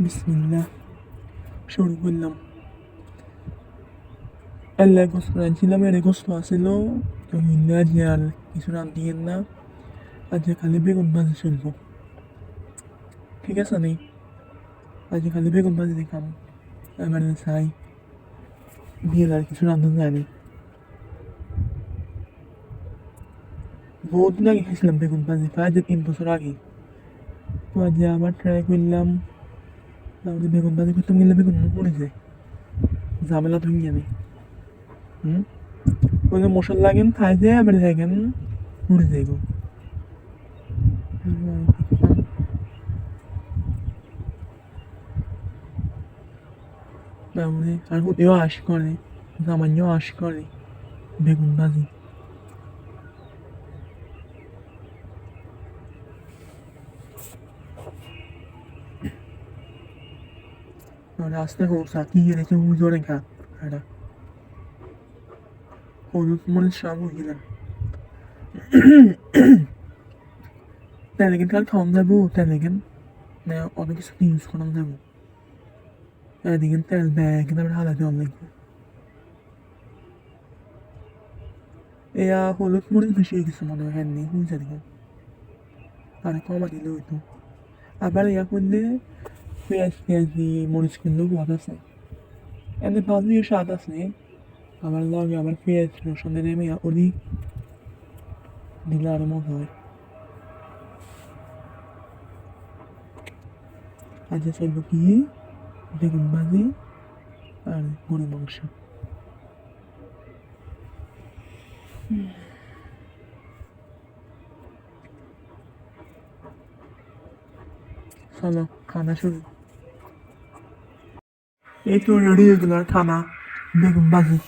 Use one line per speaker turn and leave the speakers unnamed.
বিসমিল্লাহ শুরু করলাম। আল্লাহ গোসল আনছিলাম, এর গোসল আসিল তো হিন্দু আজ আর কিছু রান্ধিয়েন না, আজ খালি বেগুন ভাজি চলব। ঠিক আছে নি, আজ খালি বেগুন ভাজি দেখাম। এবারে চাই বিয়ে আর কিছু রান্ধন যায়নি। বহুত দিন আগে খেয়েছিলাম বেগুন ভাজি, প্রায় 3 বছর আগে। তো আজ আবার ট্রাই করলাম। তাহলে বেগুন ভাজি করতে গেলে বেগুন পড়ে যায়, ঝামেলা তো যাবে। ওই যে মশলা লাগেন খাই যায়, এবার দেখেন পড়ে যায় গো। তারপরে আর ওদেরও আশ করে, জামাইও আশ করে বেগুন ভাজি। রাস্তা হোসা কি রেখে জোরে খা এটা হলুদ মরিচ সব হয়ে গেলাম। তেলেগেন কাল খাওয়ান যাবো, তেলেগেন না অনেক কিছু ইউজ করান যাবো। এদিকে তেল ব্যাগ তারপরে হালাতে অন লাগবে। এয়া হলুদ মরিচ বেশি হয়ে গেছে মনে হয়, হ্যাঁ নেই হয়ে যায় দেখুন, আর কমা দিলে হইতো। আবার ইয়া করলে পেঁয়াজ পেঁয়াজ দিয়ে মরিচ কিনলেও ভাত আছে, এমনি ভাজিও স্বাদ আছে। আবার লগে আবার পেঁয়াজ রসুন নেমে ওদি দিলে আরো মজা হয়। আজ চলবো কি বেগুন ভাজি আর গরুর মাংস। চলো খানা শুরু। এই তো রেডি হয়ে গেল খানা, বেগুন ভাজি।